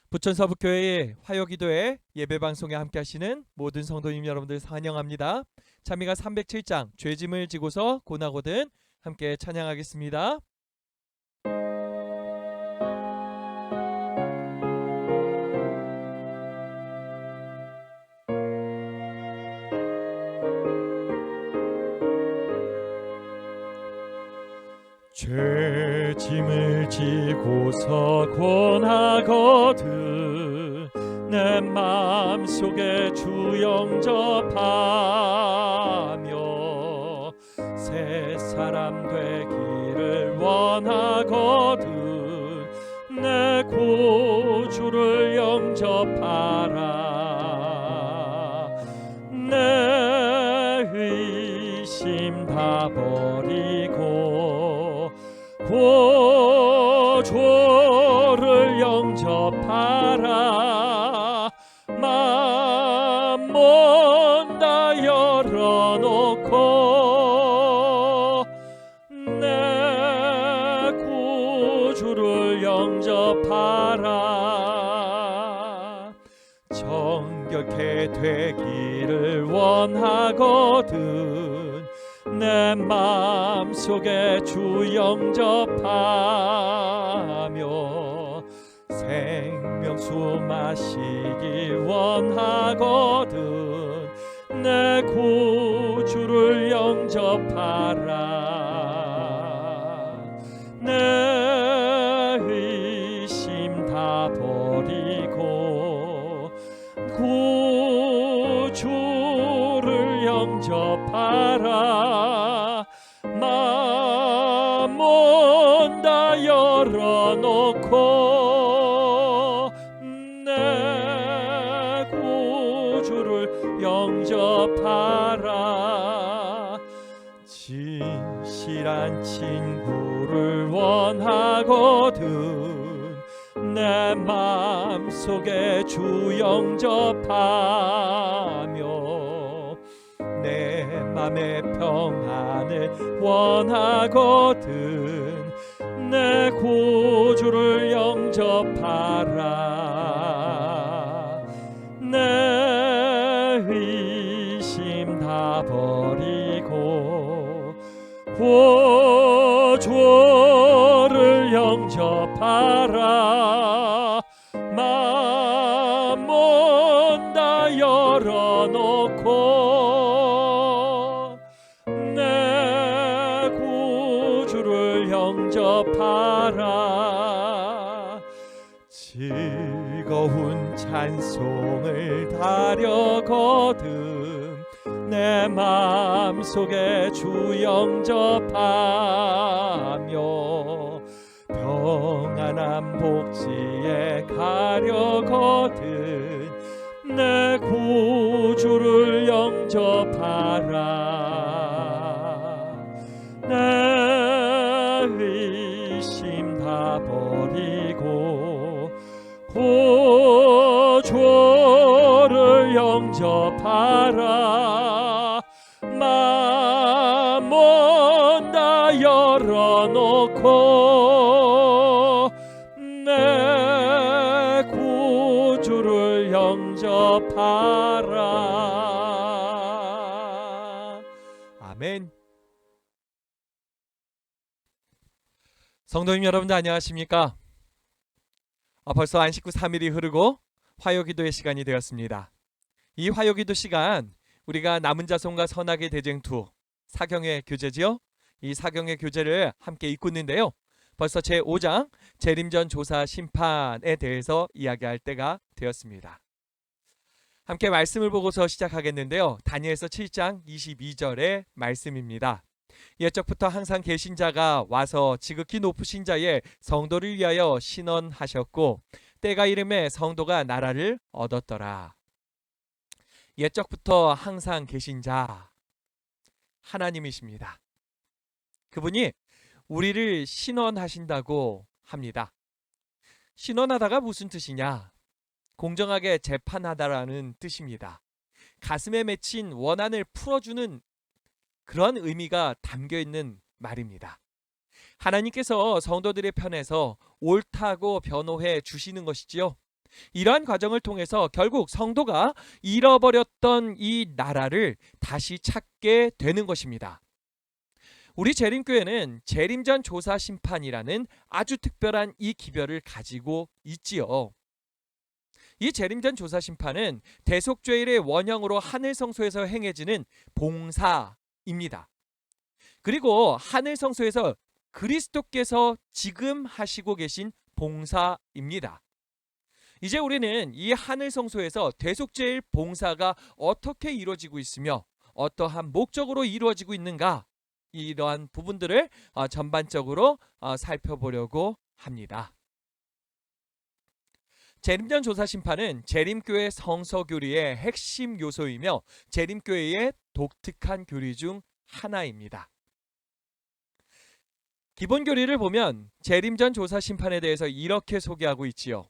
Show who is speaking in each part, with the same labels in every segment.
Speaker 1: 부천서북교회의 화요기도회 예배방송에 함께하시는 모든 성도님 여러분들 환영합니다. 찬미가 307장 죄짐을 지고서 고나고든 함께 찬양하겠습니다. 죄짐을 지고서 권하거든 내 마음속에 주 영접하며 새 사람 되기를 원하거든 내 구주를 영접하라. 내 의심 다 버리고 구주를 영접하라. 맘몬 다 열어놓고 내 구주를 영접하라. 정결케 되기를 원하거든 내 마음속에 주 영접하며 생명수 마시기 원하거든 내 구주를 영접하라. 내 의심 다 버리고 구주를 영접하라. 맘몬 다 열어놓고 내 구주를 영접하라. 진실한 친구를 원하거든 내 마음속에 주 영접하며 내 맘의 평안을 원하거든 내 구주를 영접하라. 내 의심 다 버리고 구주를 영접하라. 맘몬 다 열어놓고 내 구주를 영접하라. 즐거운 찬송을 다려거든 내 마음속에 주 영접하며 평안한 복지에 가려거든 내 구주를 영접하라. 내 의심 다 버리고 구주를 영접하라. 맘몬 다 열어놓고 내 구주를 영접하라. 아멘. 성도님 여러분들 안녕하십니까? 벌써 안식 후 3일이 흐르고 화요기도의 시간이 되었습니다. 이 화요기도 시간 우리가 남은 자손과 선악의 대쟁투 사경의 교제지요. 이 사경의 교제를 함께 읽고 있는데요. 벌써 제5장 재림전 조사 심판에 대해서 이야기할 때가 되었습니다. 함께 말씀을 보고서 시작하겠는데요. 다니엘서 7장 22절의 말씀입니다. 옛적부터 항상 계신 자가 와서 지극히 높으신 자의 성도를 위하여 신원하셨고 때가 이름에 성도가 나라를 얻었더라. 옛적부터 항상 계신 자 하나님이십니다. 그분이 우리를 신원하신다고 합니다. 신원하다가 무슨 뜻이냐? 공정하게 재판하다라는 뜻입니다. 가슴에 맺힌 원한을 풀어주는 그런 의미가 담겨있는 말입니다. 하나님께서 성도들의 편에서 옳다고 변호해 주시는 것이지요. 이러한 과정을 통해서 결국 성도가 잃어버렸던 이 나라를 다시 찾게 되는 것입니다. 우리 재림교회는 재림전 조사 심판이라는 아주 특별한 이 기별을 가지고 있지요. 이 재림전 조사 심판은 대속죄일의 원형으로 하늘 성소에서 행해지는 봉사입니다. 그리고 하늘 성소에서 그리스도께서 지금 하시고 계신 봉사입니다. 이제 우리는 이 하늘 성소에서 대속죄일 봉사가 어떻게 이루어지고 있으며 어떠한 목적으로 이루어지고 있는가, 이러한 부분들을 전반적으로 살펴보려고 합니다. 재림전 조사 심판은 재림교회 성서교리의 핵심 요소이며 재림교회의 독특한 교리 중 하나입니다. 기본 교리를 보면 재림전 조사 심판에 대해서 이렇게 소개하고 있지요.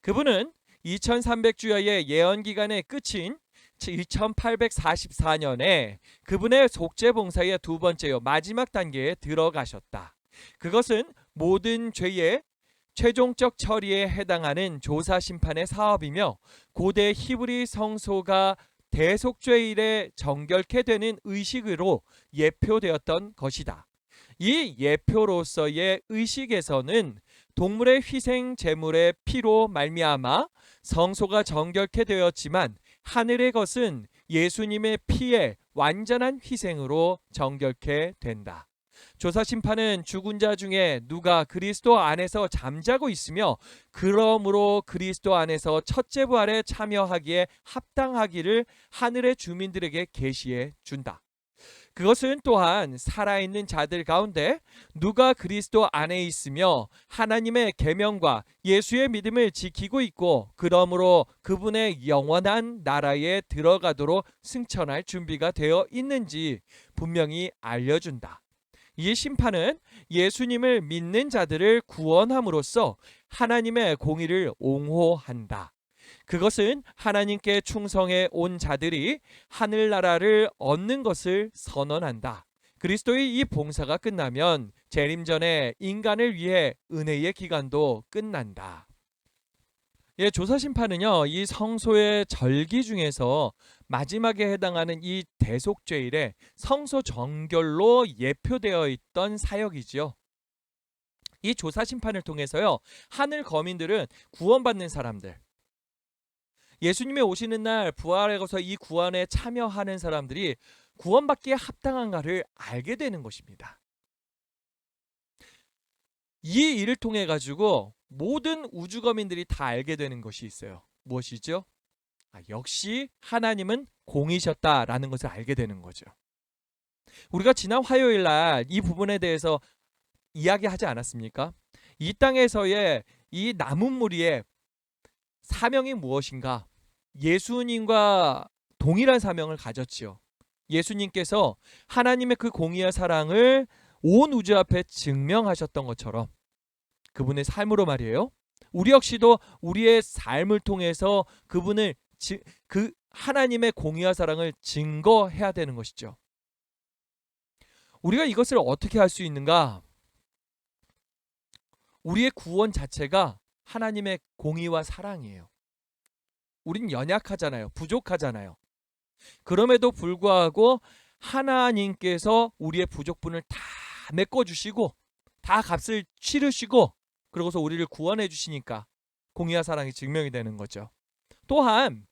Speaker 1: 그분은 2300주야의 예언기간의 끝인 2844년에 그분의 속죄봉사의 두 번째요 마지막 단계에 들어가셨다. 그것은 모든 죄의 최종적 처리에 해당하는 조사 심판의 사업이며 고대 히브리 성소가 대속죄일에 정결케 되는 의식으로 예표되었던 것이다. 이 예표로서의 의식에서는 동물의 희생 제물의 피로 말미암아 성소가 정결케 되었지만 하늘의 것은 예수님의 피의 완전한 희생으로 정결케 된다. 조사 심판은 죽은 자 중에 누가 그리스도 안에서 잠자고 있으며 그러므로 그리스도 안에서 첫째 부활에 참여하기에 합당하기를 하늘의 주민들에게 계시해 준다. 그것은 또한 살아있는 자들 가운데 누가 그리스도 안에 있으며 하나님의 계명과 예수의 믿음을 지키고 있고 그러므로 그분의 영원한 나라에 들어가도록 승천할 준비가 되어 있는지 분명히 알려준다. 이 심판은 예수님을 믿는 자들을 구원함으로써 하나님의 공의를 옹호한다. 그것은 하나님께 충성해 온 자들이 하늘나라를 얻는 것을 선언한다. 그리스도의 이 봉사가 끝나면 재림전에 인간을 위해 은혜의 기간도 끝난다. 조사 심판은요, 이 성소의 절기 중에서 마지막에 해당하는 이 대속죄일에 성소 정결로 예표되어 있던 사역이지요. 이 조사 심판을 통해서요, 하늘 거민들은 구원받는 사람들, 예수님이 오시는 날 부활에 가서 이 구원에 참여하는 사람들이 구원받기에 합당한가를 알게 되는 것입니다. 이 일을 통해 가지고 모든 우주거민들이 다 알게 되는 것이 있어요. 무엇이죠? 역시 하나님은 공이셨다라는 것을 알게 되는 거죠. 우리가 지난 화요일 날 이 부분에 대해서 이야기하지 않았습니까? 이 땅에서의 이 남은 무리의 사명이 무엇인가? 예수님과 동일한 사명을 가졌지요. 예수님께서 하나님의 그 공의와 사랑을 온 우주 앞에 증명하셨던 것처럼 그분의 삶으로 말이에요. 우리 역시도 우리의 삶을 통해서 그분을 그 하나님의 공의와 사랑을 증거해야 되는 것이죠. 우리가 이것을 어떻게 할 수 있는가? 우리의 구원 자체가 하나님의 공의와 사랑이에요. 우린 연약하잖아요. 부족하잖아요. 그럼에도 불구하고 하나님께서 우리의 부족분을 다 메꿔주시고 다 값을 치르시고 그러고서 우리를 구원해 주시니까 공의와 사랑이 증명이 되는 거죠. 또한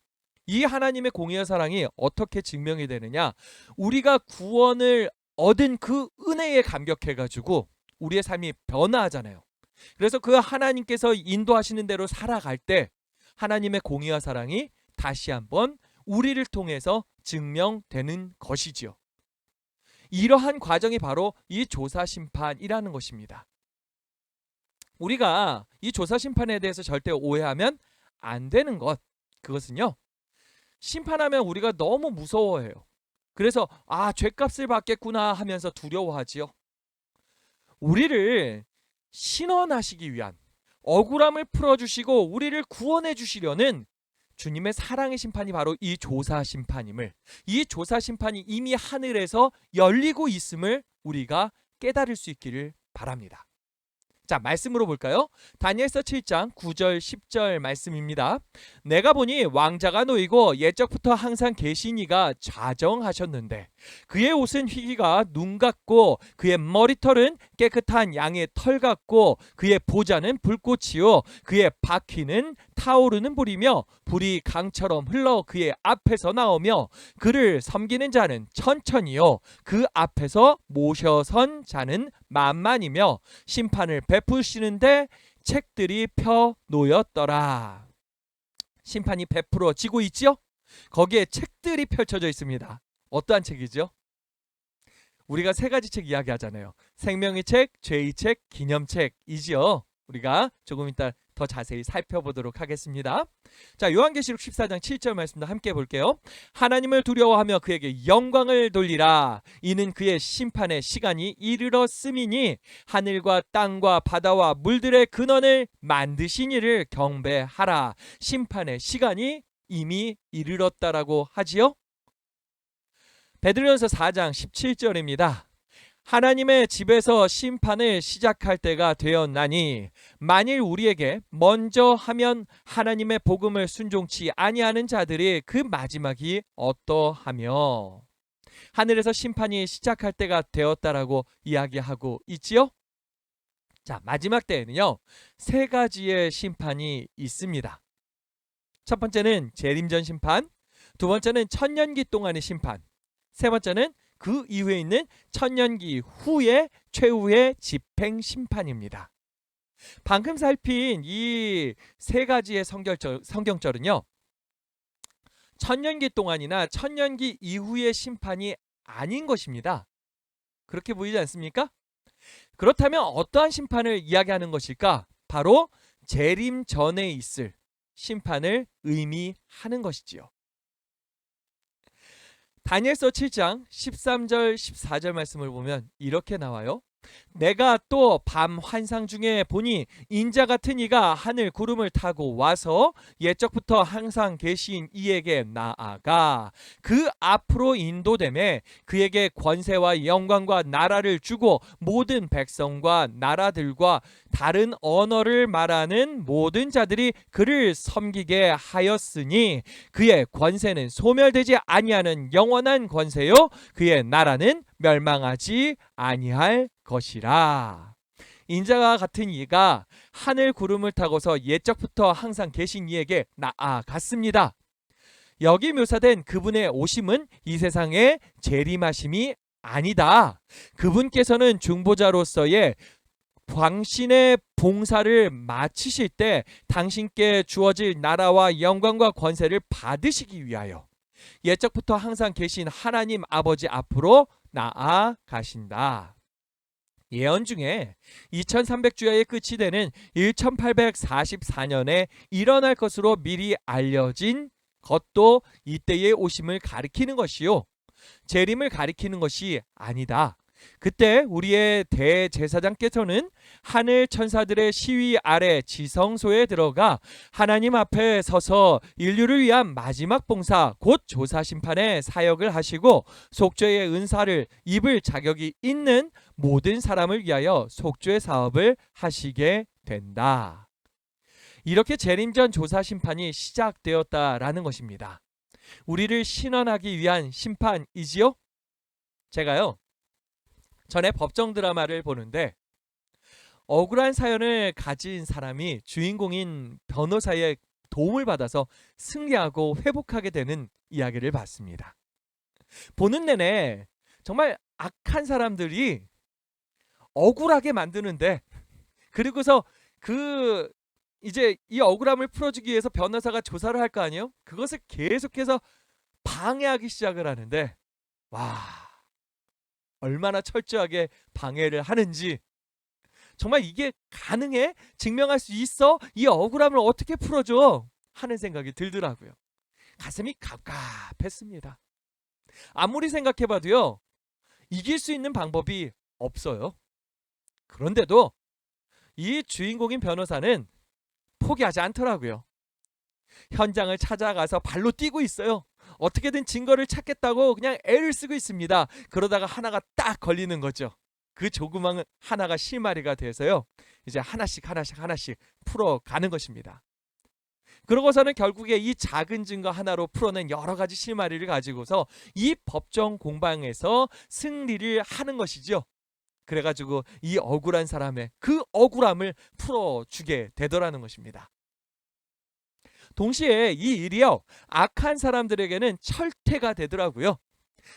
Speaker 1: 이 하나님의 공의와 사랑이 어떻게 증명이 되느냐? 우리가 구원을 얻은 그 은혜에 감격해가지고 우리의 삶이 변화하잖아요. 그래서 그 하나님께서 인도하시는 대로 살아갈 때 하나님의 공의와 사랑이 다시 한번 우리를 통해서 증명되는 것이지요. 이러한 과정이 바로 이 조사 심판이라는 것입니다. 우리가 이 조사 심판에 대해서 절대 오해하면 안 되는 것, 그것은요, 심판하면 우리가 너무 무서워해요. 그래서 죄값을 받겠구나 하면서 두려워하지요. 우리를 신원하시기 위한, 억울함을 풀어주시고 우리를 구원해 주시려는 주님의 사랑의 심판이 바로 이 조사 심판임을, 이 조사 심판이 이미 하늘에서 열리고 있음을 우리가 깨달을 수 있기를 바랍니다. 자, 말씀으로 볼까요? 다니엘서 7장 9절 10절 말씀입니다. 내가 보니 왕자가 놓이고 옛적부터 항상 계신 이가 좌정하셨는데 그의 옷은 희기가 눈 같고 그의 머리털은 깨끗한 양의 털 같고 그의 보좌는 불꽃이요 그의 바퀴는 타오르는 불이며 불이 강처럼 흘러 그의 앞에서 나오며 그를 섬기는 자는 천천히요 그 앞에서 모셔선 자는 만만이며 심판을 베푸시는데 책들이 펴 놓였더라. 심판이 베풀어지고 있지요? 거기에 책들이 펼쳐져 있습니다. 어떠한 책이죠? 우리가 세 가지 책 이야기하잖아요. 생명의 책, 죄의 책, 기념책이지요. 우리가 조금 이따 더 자세히 살펴보도록 하겠습니다. 자, 요한계시록 14장 7절 말씀도 함께 볼게요. 하나님을 두려워하며 그에게 영광을 돌리라. 이는 그의 심판의 시간이 이르렀음이니 하늘과 땅과 바다와 물들의 근원을 만드신 이를 경배하라. 심판의 시간이 이미 이르렀다라고 하지요. 베드로전서 4장 17절입니다. 하나님의 집에서 심판을 시작할 때가 되었나니 만일 우리에게 먼저 하면 하나님의 복음을 순종치 아니하는 자들이 그 마지막이 어떠하며 하늘에서 심판이 시작할 때가 되었다라고 이야기하고 있지요. 자, 마지막 때에는요 3가지의 심판이 있습니다. 첫 번째는 재림전 심판, 두 번째는 천년기 동안의 심판, 세 번째는 그 이후에 있는 천년기 후의 최후의 집행 심판입니다. 방금 살핀 이 3가지의 성경절은요. 천년기 동안이나 천년기 이후의 심판이 아닌 것입니다. 그렇게 보이지 않습니까? 그렇다면 어떠한 심판을 이야기하는 것일까? 바로 재림 전에 있을 심판을 의미하는 것이지요. 다니엘서 7장 13절 14절 말씀을 보면 이렇게 나와요. 내가 또 밤 환상 중에 보니 인자 같은 이가 하늘 구름을 타고 와서 옛적부터 항상 계신 이에게 나아가 그 앞으로 인도되매 그에게 권세와 영광과 나라를 주고 모든 백성과 나라들과 다른 언어를 말하는 모든 자들이 그를 섬기게 하였으니 그의 권세는 소멸되지 아니하는 영원한 권세요 그의 나라는 멸망하지 아니할 것이라. 인자와 같은 이가 하늘 구름을 타고서 옛적부터 항상 계신 이에게 나아갔습니다. 여기 묘사된 그분의 오심은 이 세상의 재림하심이 아니다. 그분께서는 중보자로서의 당신의 봉사를 마치실 때 당신께 주어질 나라와 영광과 권세를 받으시기 위하여 옛적부터 항상 계신 하나님 아버지 앞으로 나아가신다. 예언 중에 2300주야의 끝이 되는 1844년에 일어날 것으로 미리 알려진 것도 이때의 오심을 가리키는 것이요 재림을 가리키는 것이 아니다. 그때 우리의 대제사장께서는 하늘 천사들의 시위 아래 지성소에 들어가 하나님 앞에 서서 인류를 위한 마지막 봉사 곧 조사 심판의 사역을 하시고 속죄의 은사를 입을 자격이 있는 모든 사람을 위하여 속죄 사업을 하시게 된다. 이렇게 재림전 조사 심판이 시작되었다라는 것입니다. 우리를 신원하기 위한 심판이지요. 제가요 전에 법정 드라마를 보는데 억울한 사연을 가진 사람이 주인공인 변호사의 도움을 받아서 승리하고 회복하게 되는 이야기를 봤습니다. 보는 내내 정말 악한 사람들이 억울하게 만드는데 그리고서 이제 이 억울함을 풀어주기 위해서 변호사가 조사를 할 거 아니에요? 그것을 계속해서 방해하기 시작을 하는데 와 얼마나 철저하게 방해를 하는지 정말 이게 가능해? 증명할 수 있어? 이 억울함을 어떻게 풀어줘? 하는 생각이 들더라고요. 가슴이 갑갑했습니다. 아무리 생각해봐도요 이길 수 있는 방법이 없어요. 그런데도 이 주인공인 변호사는 포기하지 않더라고요. 현장을 찾아가서 발로 뛰고 있어요. 어떻게든 증거를 찾겠다고 그냥 애를 쓰고 있습니다. 그러다가 하나가 딱 걸리는 거죠. 그 조그만 하나가 실마리가 돼서요. 이제 하나씩 풀어가는 것입니다. 그러고서는 결국에 이 작은 증거 하나로 풀어낸 여러 가지 실마리를 가지고서 이 법정 공방에서 승리를 하는 것이죠. 그래가지고 이 억울한 사람의 그 억울함을 풀어주게 되더라는 것입니다. 동시에 이 일이요, 악한 사람들에게는 철퇴가 되더라고요.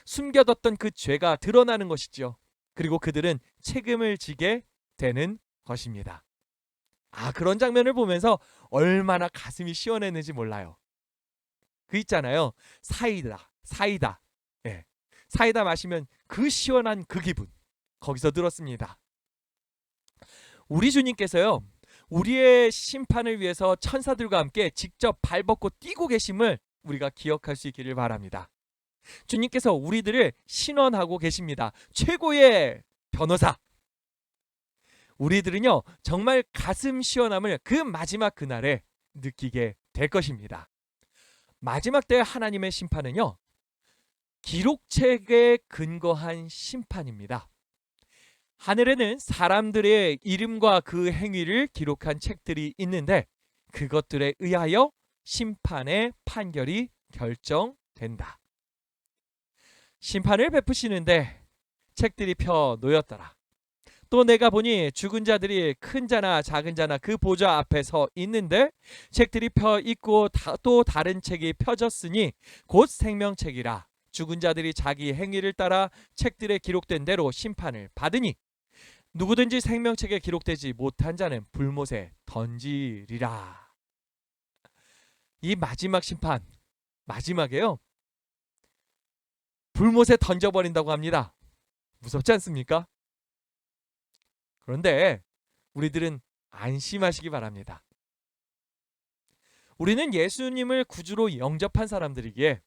Speaker 1: 숨겨뒀던 그 죄가 드러나는 것이죠. 그리고 그들은 책임을 지게 되는 것입니다. 그런 장면을 보면서 얼마나 가슴이 시원했는지 몰라요. 그 있잖아요. 사이다. 예. 사이다 마시면 그 시원한 그 기분. 거기서 들었습니다. 우리 주님께서요, 우리의 심판을 위해서 천사들과 함께 직접 발벗고 뛰고 계심을 우리가 기억할 수 있기를 바랍니다. 주님께서 우리들을 신원하고 계십니다. 최고의 변호사. 우리들은요, 정말 가슴 시원함을 그 마지막 그날에 느끼게 될 것입니다. 마지막 때 하나님의 심판은요, 기록책에 근거한 심판입니다. 하늘에는 사람들의 이름과 그 행위를 기록한 책들이 있는데 그것들에 의하여 심판의 판결이 결정된다. 심판을 베푸시는데 책들이 펴 놓였더라. 또 내가 보니 죽은 자들이 큰 자나 작은 자나 그 보좌 앞에 서 있는데 책들이 펴 있고 또 다른 책이 펴졌으니 곧 생명책이라. 죽은 자들이 자기 행위를 따라 책들에 기록된 대로 심판을 받으니 누구든지 생명책에 기록되지 못한 자는 불못에 던지리라. 이 마지막 심판, 마지막에요, 불못에 던져버린다고 합니다. 무섭지 않습니까? 그런데 우리들은 안심하시기 바랍니다. 우리는 예수님을 구주로 영접한 사람들이기에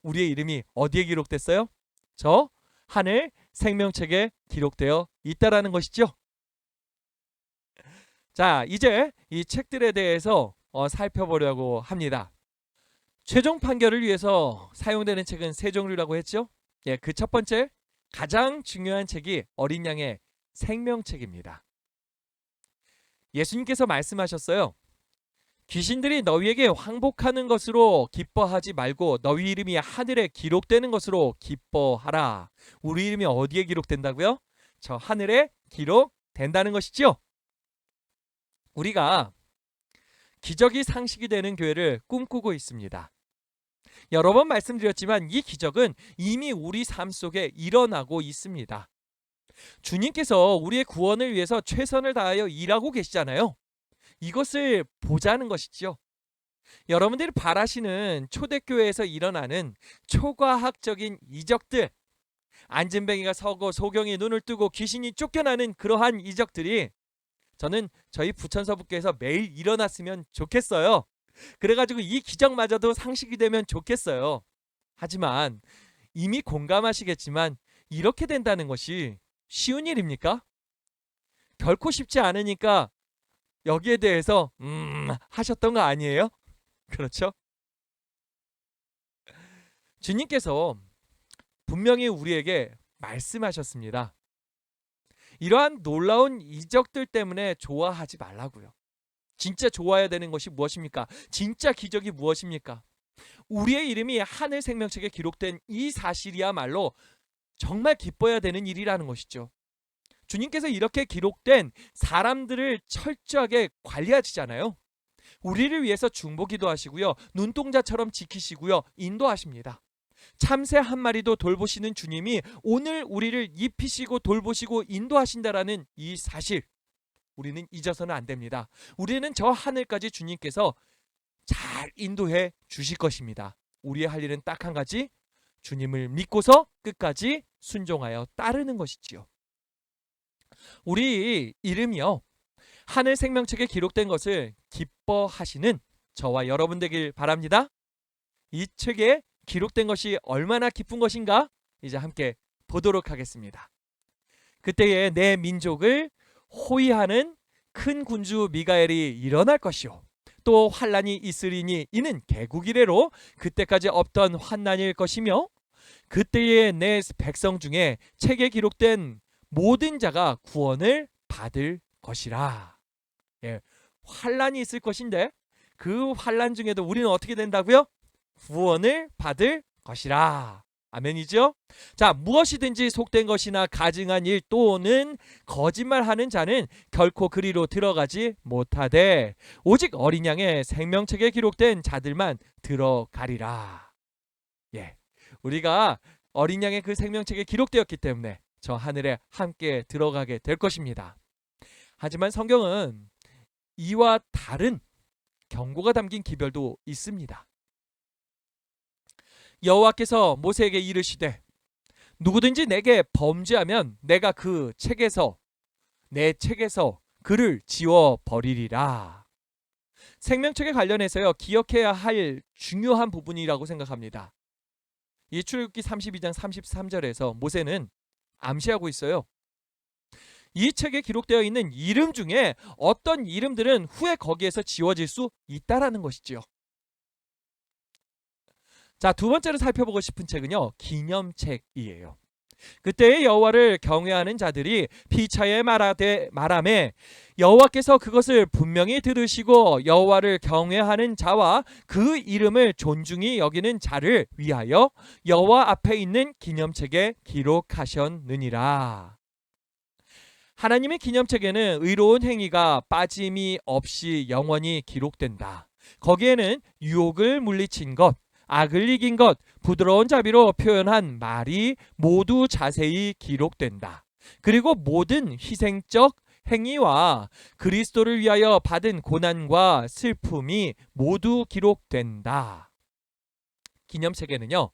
Speaker 1: 우리의 이름이 어디에 기록됐어요? 저 하늘 생명책에 기록되어 있다라는 것이죠. 자, 이제 이 책들에 대해서 살펴보려고 합니다. 최종 판결을 위해서 사용되는 책은 세 종류라고 했죠. 예, 그 첫 번째 가장 중요한 책이 어린 양의 생명책입니다. 예수님께서 말씀하셨어요. 귀신들이 너희에게 항복하는 것으로 기뻐하지 말고 너희 이름이 하늘에 기록되는 것으로 기뻐하라. 우리 이름이 어디에 기록된다고요? 저 하늘에 기록된다는 것이죠. 우리가 기적이 상식이 되는 교회를 꿈꾸고 있습니다. 여러 번 말씀드렸지만 이 기적은 이미 우리 삶 속에 일어나고 있습니다. 주님께서 우리의 구원을 위해서 최선을 다하여 일하고 계시잖아요. 이것을 보자는 것이지요. 여러분들이 바라시는 초대교회에서 일어나는 초과학적인 이적들, 안진뱅이가 서고 소경이 눈을 뜨고 귀신이 쫓겨나는 그러한 이적들이 저는 저희 부천서북교에서 매일 일어났으면 좋겠어요. 그래가지고 이 기적마저도 상식이 되면 좋겠어요. 하지만 이미 공감하시겠지만 이렇게 된다는 것이 쉬운 일입니까? 결코 쉽지 않으니까 여기에 대해서 하셨던 거 아니에요? 그렇죠? 주님께서 분명히 우리에게 말씀하셨습니다. 이러한 놀라운 이적들 때문에 좋아하지 말라고요. 진짜 좋아해야 되는 것이 무엇입니까? 진짜 기적이 무엇입니까? 우리의 이름이 하늘 생명책에 기록된 이 사실이야말로 정말 기뻐해야 되는 일이라는 것이죠. 주님께서 이렇게 기록된 사람들을 철저하게 관리하시잖아요. 우리를 위해서 중보기도 하시고요. 눈동자처럼 지키시고요. 인도하십니다. 참새 한 마리도 돌보시는 주님이 오늘 우리를 입히시고 돌보시고 인도하신다라는 이 사실, 우리는 잊어서는 안 됩니다. 우리는 저 하늘까지 주님께서 잘 인도해 주실 것입니다. 우리의 할 일은 딱 한 가지, 주님을 믿고서 끝까지 순종하여 따르는 것이지요. 우리 이름이요, 하늘 생명책에 기록된 것을 기뻐하시는 저와 여러분 되길 바랍니다. 이 책에 기록된 것이 얼마나 기쁜 것인가 이제 함께 보도록 하겠습니다. 그때에 내 민족을 호위하는 큰 군주 미가엘이 일어날 것이요 또 환난이 있으리니 이는 개국 이래로 그때까지 없던 환난일 것이며 그때에 내 백성 중에 책에 기록된 모든 자가 구원을 받을 것이라. 예, 환란이 있을 것인데 그 환란 중에도 우리는 어떻게 된다고요? 구원을 받을 것이라. 아멘이죠? 자, 무엇이든지 속된 것이나 가증한 일 또는 거짓말하는 자는 결코 그리로 들어가지 못하되 오직 어린 양의 생명책에 기록된 자들만 들어가리라. 예, 우리가 어린 양의 그 생명책에 기록되었기 때문에 저 하늘에 함께 들어가게 될 것입니다. 하지만 성경은 이와 다른 경고가 담긴 기별도 있습니다. 여호와께서 모세에게 이르시되 누구든지 내게 범죄하면 내가 내 책에서 그를 지워 버리리라. 생명책에 관련해서요, 기억해야 할 중요한 부분이라고 생각합니다. 이 출애굽기 32장 33절에서 모세는 암시하고 있어요. 이 책에 기록되어 있는 이름 중에 어떤 이름들은 후에 거기에서 지워질 수 있다라는 것이지요. 자, 두 번째로 살펴보고 싶은 책은요, 기념책이에요. 그때의 여호와를 경외하는 자들이 피차에 말하매 여호와께서 그것을 분명히 들으시고 여호와를 경외하는 자와 그 이름을 존중히 여기는 자를 위하여 여호와 앞에 있는 기념책에 기록하셨느니라. 하나님의 기념책에는 의로운 행위가 빠짐이 없이 영원히 기록된다. 거기에는 유혹을 물리친 것, 악을 이긴 것, 부드러운 자비로 표현한 말이 모두 자세히 기록된다. 그리고 모든 희생적 행위와 그리스도를 위하여 받은 고난과 슬픔이 모두 기록된다. 기념책에는요,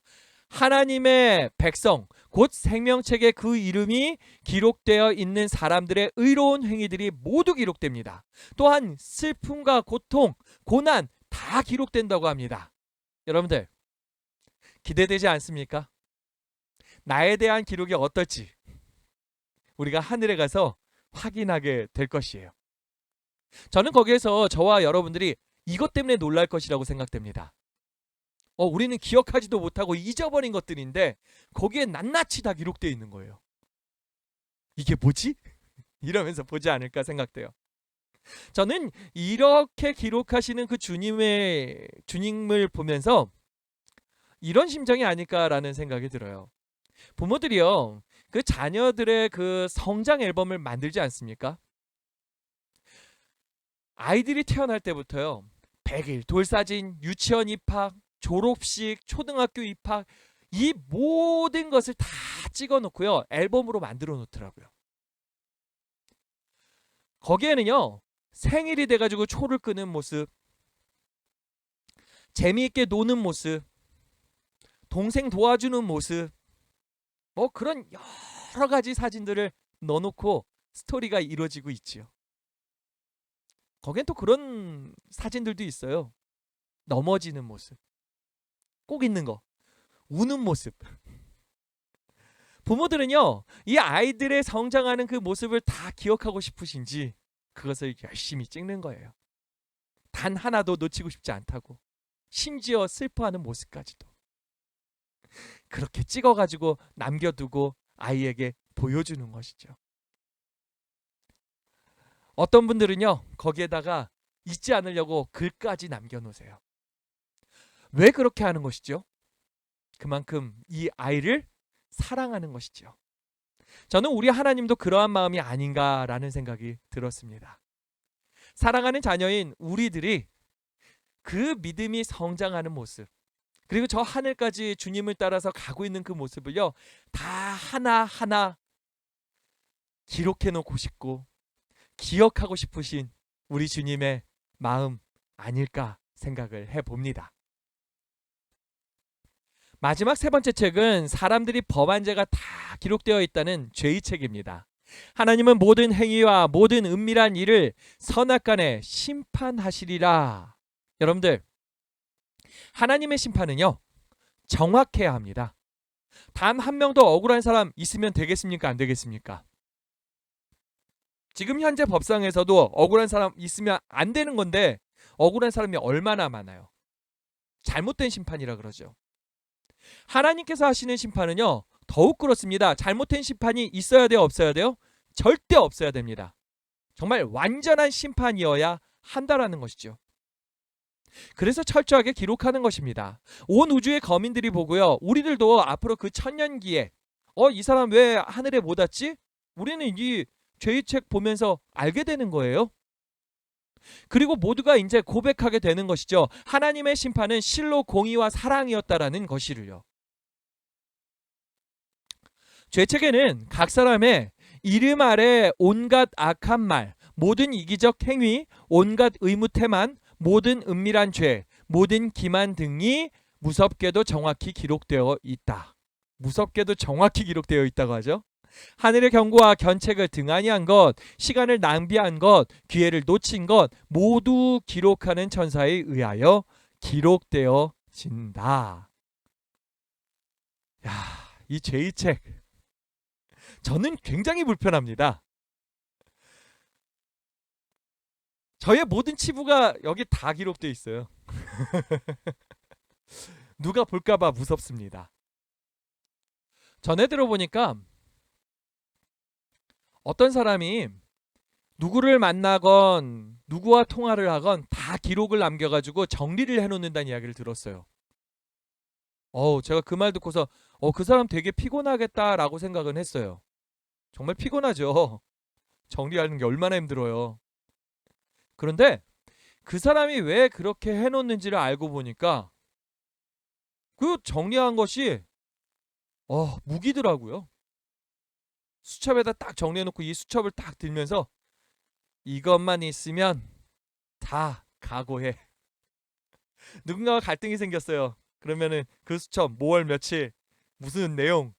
Speaker 1: 하나님의 백성, 곧 생명책에 그 이름이 기록되어 있는 사람들의 의로운 행위들이 모두 기록됩니다. 또한 슬픔과 고통, 고난 다 기록된다고 합니다. 여러분들, 기대되지 않습니까? 나에 대한 기록이 어떨지 우리가 하늘에 가서 확인하게 될 것이에요. 저는 거기에서 저와 여러분들이 이것 때문에 놀랄 것이라고 생각됩니다. 우리는 기억하지도 못하고 잊어버린 것들인데 거기에 낱낱이 다 기록되어 있는 거예요. 이게 뭐지? 이러면서 보지 않을까 생각돼요. 저는 이렇게 기록하시는 그 주님을 보면서 이런 심정이 아닐까라는 생각이 들어요. 부모들이요, 그 자녀들의 그 성장 앨범을 만들지 않습니까? 아이들이 태어날 때부터요, 100일 돌사진, 유치원 입학, 졸업식, 초등학교 입학, 이 모든 것을 다 찍어 놓고요, 앨범으로 만들어 놓더라고요. 거기에는요, 생일이 돼가지고 초를 끄는 모습, 재미있게 노는 모습, 동생 도와주는 모습, 그런 여러 가지 사진들을 넣어놓고 스토리가 이루어지고 있지요. 거기엔 또 그런 사진들도 있어요. 넘어지는 모습, 꼭 있는 거, 우는 모습. 부모들은요, 이 아이들의 성장하는 그 모습을 다 기억하고 싶으신지 그것을 열심히 찍는 거예요. 단 하나도 놓치고 싶지 않다고. 심지어 슬퍼하는 모습까지도 그렇게 찍어가지고 남겨두고 아이에게 보여주는 것이죠. 어떤 분들은요, 거기에다가 잊지 않으려고 글까지 남겨놓으세요. 왜 그렇게 하는 것이죠? 그만큼 이 아이를 사랑하는 것이죠. 저는 우리 하나님도 그러한 마음이 아닌가라는 생각이 들었습니다. 사랑하는 자녀인 우리들이 그 믿음이 성장하는 모습, 그리고 저 하늘까지 주님을 따라서 가고 있는 그 모습을요, 다 하나하나 기록해 놓고 싶고 기억하고 싶으신 우리 주님의 마음 아닐까 생각을 해봅니다. 마지막 세 번째 책은 사람들이 범한 죄가 다 기록되어 있다는 죄의 책입니다. 하나님은 모든 행위와 모든 은밀한 일을 선악간에 심판하시리라. 여러분들, 하나님의 심판은요, 정확해야 합니다. 단 한 명도 억울한 사람 있으면 되겠습니까? 안 되겠습니까? 지금 현재 법상에서도 억울한 사람 있으면 안 되는 건데 억울한 사람이 얼마나 많아요. 잘못된 심판이라 그러죠. 하나님께서 하시는 심판은요, 더욱 그렇습니다. 잘못된 심판이 있어야 돼요, 없어야 돼요? 절대 없어야 됩니다. 정말 완전한 심판이어야 한다라는 것이죠. 그래서 철저하게 기록하는 것입니다. 온 우주의 거민들이 보고요. 우리들도 앞으로 그 천년기에 이 사람 왜 하늘에 못 왔지? 우리는 이 죄의 책 보면서 알게 되는 거예요. 그리고 모두가 이제 고백하게 되는 것이죠. 하나님의 심판은 실로 공의와 사랑이었다라는 것이를요. 죄책에는 각 사람의 이름 아래 온갖 악한 말, 모든 이기적 행위, 온갖 의무태만, 모든 은밀한 죄, 모든 기만 등이 무섭게도 정확히 기록되어 있다. 무섭게도 정확히 기록되어 있다고 하죠. 하늘의 경고와 견책을 등한히 한 것, 시간을 낭비한 것, 기회를 놓친 것 모두 기록하는 천사에 의하여 기록되어진다. 야, 이 죄의 책 저는 굉장히 불편합니다. 저의 모든 치부가 여기 다 기록되어 있어요. 누가 볼까봐 무섭습니다. 전에 들어보니까 어떤 사람이 누구를 만나건 누구와 통화를 하건 다 기록을 남겨가지고 정리를 해놓는다는 이야기를 들었어요. 제가 그 말 듣고서 그 사람 되게 피곤하겠다라고 생각은 했어요. 정말 피곤하죠. 정리하는 게 얼마나 힘들어요. 그런데 그 사람이 왜 그렇게 해놓는지를 알고 보니까 그 정리한 것이 무기더라고요. 수첩에다 딱 정리해놓고 이 수첩을 딱 들면서 이것만 있으면 다 각오해. 누군가와 갈등이 생겼어요. 그러면은 그 수첩 뭐월 며칠 무슨 내용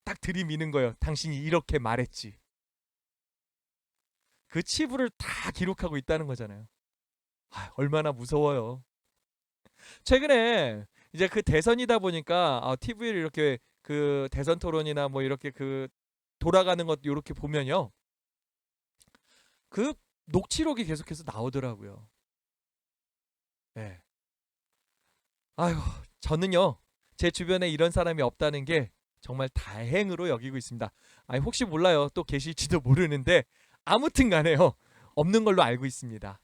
Speaker 1: 딱 들이미는 거예요. 당신이 이렇게 말했지. 그 치부를 다 기록하고 있다는 거잖아요. 얼마나 무서워요. 최근에 이제 그 대선이다 보니까 TV를 이렇게 그 대선 토론이나 뭐 이렇게 그 돌아가는 것 이렇게 보면요. 그 녹취록이 계속해서 나오더라고요. 네. 아유, 저는요. 제 주변에 이런 사람이 없다는 게 정말 다행으로 여기고 있습니다. 혹시 몰라요. 또 계실지도 모르는데 아무튼 간에요. 없는 걸로 알고 있습니다.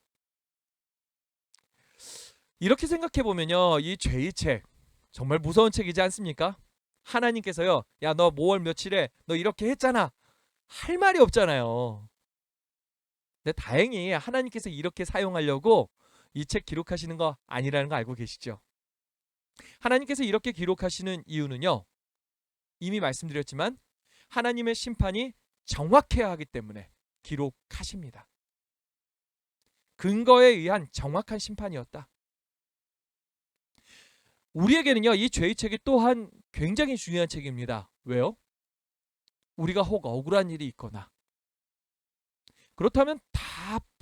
Speaker 1: 이렇게 생각해 보면요. 이 죄의 책 정말 무서운 책이지 않습니까? 하나님께서요. 야, 너 뭐월 며칠에 너 이렇게 했잖아. 할 말이 없잖아요. 근데 다행히 하나님께서 이렇게 사용하려고 이 책 기록하시는 거 아니라는 거 알고 계시죠? 하나님께서 이렇게 기록하시는 이유는요. 이미 말씀드렸지만 하나님의 심판이 정확해야 하기 때문에 기록하십니다. 근거에 의한 정확한 심판이었다. 우리에게는요. 이 죄의 책이 또한 굉장히 중요한 책입니다. 왜요? 우리가 혹 억울한 일이 있거나 그렇다면 다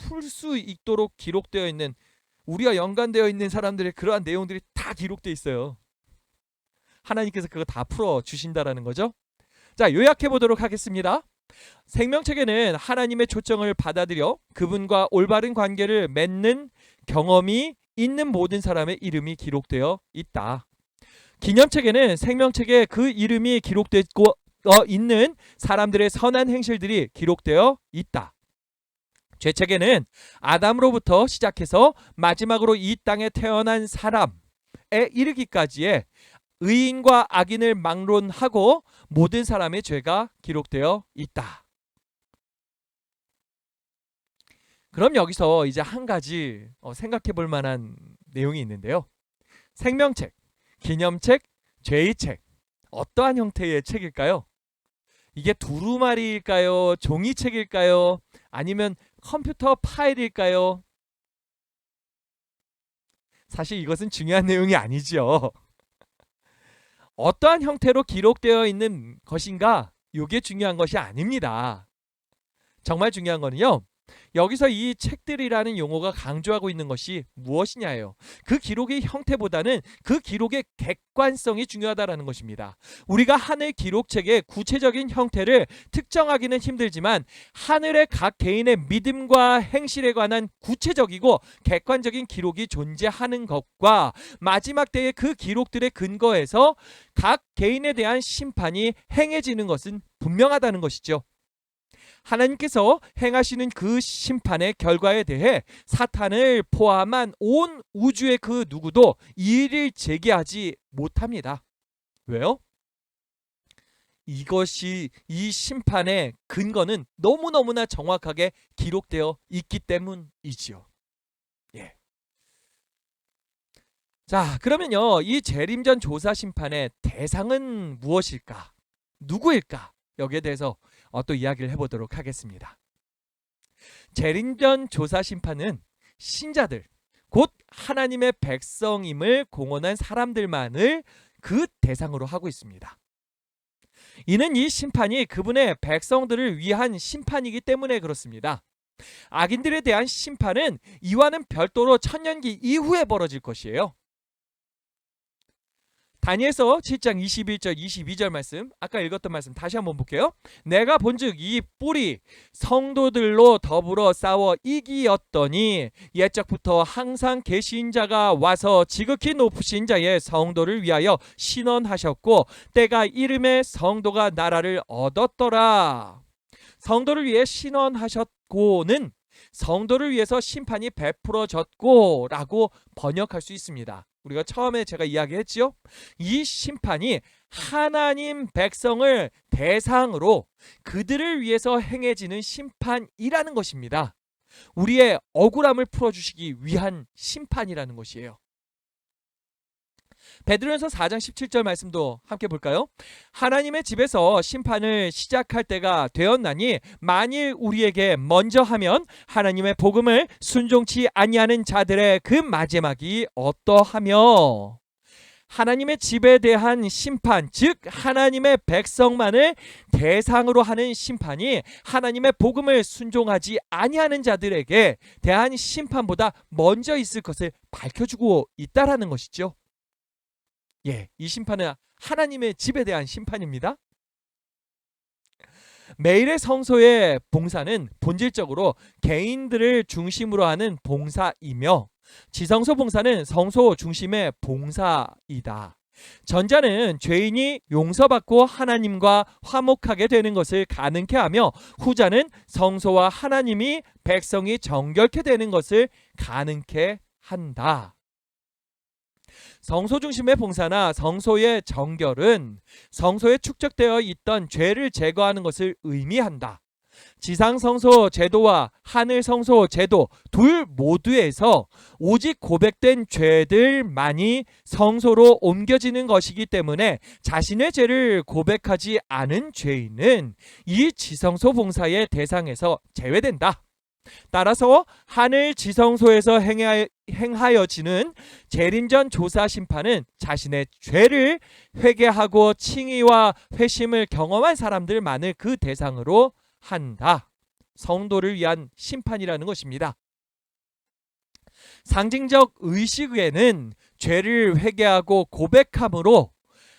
Speaker 1: 풀 수 있도록 기록되어 있는 우리와 연관되어 있는 사람들의 그러한 내용들이 다 기록되어 있어요. 하나님께서 그거 다 풀어 주신다라는 거죠. 자, 요약해 보도록 하겠습니다. 생명책에는 하나님의 초청을 받아들여 그분과 올바른 관계를 맺는 경험이 있는 모든 사람의 이름이 기록되어 있다. 기념책에는 생명책에 그 이름이 기록되고 있는 사람들의 선한 행실들이 기록되어 있다. 죄책에는 아담으로부터 시작해서 마지막으로 이 땅에 태어난 사람에 이르기까지의 의인과 악인을 막론하고 모든 사람의 죄가 기록되어 있다. 그럼 여기서 이제 한 가지 생각해 볼 만한 내용이 있는데요. 생명책, 기념책, 죄의 책 어떠한 형태의 책일까요? 이게 두루마리일까요? 종이책일까요? 아니면 컴퓨터 파일일까요? 사실 이것은 중요한 내용이 아니죠. 어떠한 형태로 기록되어 있는 것인가? 이게 중요한 것이 아닙니다. 정말 중요한 거는요. 여기서 이 책들이라는 용어가 강조하고 있는 것이 무엇이냐예요. 그 기록의 형태보다는 그 기록의 객관성이 중요하다라는 것입니다. 우리가 하늘 기록책의 구체적인 형태를 특정하기는 힘들지만 하늘의 각 개인의 믿음과 행실에 관한 구체적이고 객관적인 기록이 존재하는 것과 마지막 때의 그 기록들의 근거에서 각 개인에 대한 심판이 행해지는 것은 분명하다는 것이죠. 하나님께서 행하시는 그 심판의 결과에 대해 사탄을 포함한 온 우주의 그 누구도 이의를 제기하지 못합니다. 왜요? 이것이 이 심판의 근거는 너무너무나 정확하게 기록되어 있기 때문이지요. 예. 자, 그러면요, 이 재림전 조사 심판의 대상은 무엇일까? 누구일까? 여기에 대해서 또 이야기를 해보도록 하겠습니다. 재림전 조사 심판은 신자들, 곧 하나님의 백성임을 공언한 사람들만을 그 대상으로 하고 있습니다. 이는 이 심판이 그분의 백성들을 위한 심판이기 때문에 그렇습니다. 악인들에 대한 심판은 이와는 별도로 천년기 이후에 벌어질 것이에요. 다니엘서 7장 21절 22절 말씀, 아까 읽었던 말씀 다시 한번 볼게요. 내가 본즉 이 뿔이 성도들로 더불어 싸워 이기었더니 옛적부터 항상 계신 자가 와서 지극히 높으신 자의 성도를 위하여 신원하셨고 때가 이름에 성도가 나라를 얻었더라. 성도를 위해 신원하셨고는 성도를 위해서 심판이 베풀어졌고 라고 번역할 수 있습니다. 우리가 처음에 제가 이야기했지요. 이 심판이 하나님 백성을 대상으로 그들을 위해서 행해지는 심판이라는 것입니다. 우리의 억울함을 풀어주시기 위한 심판이라는 것이에요. 베드로전서 4장 17절 말씀도 함께 볼까요? 하나님의 집에서 심판을 시작할 때가 되었나니 만일 우리에게 먼저 하면 하나님의 복음을 순종치 아니하는 자들의 그 마지막이 어떠하며, 하나님의 집에 대한 심판, 즉 하나님의 백성만을 대상으로 하는 심판이 하나님의 복음을 순종하지 아니하는 자들에게 대한 심판보다 먼저 있을 것을 밝혀주고 있다라는 것이죠. 예, 이 심판은 하나님의 집에 대한 심판입니다. 매일의 성소의 봉사는 본질적으로 개인들을 중심으로 하는 봉사이며 지성소 봉사는 성소 중심의 봉사이다. 전자는 죄인이 용서받고 하나님과 화목하게 되는 것을 가능케 하며 후자는 성소와 하나님이 백성이 정결케 되는 것을 가능케 한다. 성소 중심의 봉사나 성소의 정결은 성소에 축적되어 있던 죄를 제거하는 것을 의미한다. 지상 성소 제도와 하늘 성소 제도 둘 모두에서 오직 고백된 죄들만이 성소로 옮겨지는 것이기 때문에 자신의 죄를 고백하지 않은 죄인은 이 지성소 봉사의 대상에서 제외된다. 따라서 하늘 지성소에서 행하여지는 재림전 조사 심판은 자신의 죄를 회개하고 칭의와 회심을 경험한 사람들만을 그 대상으로 한다. 성도를 위한 심판이라는 것입니다. 상징적 의식에는 죄를 회개하고 고백함으로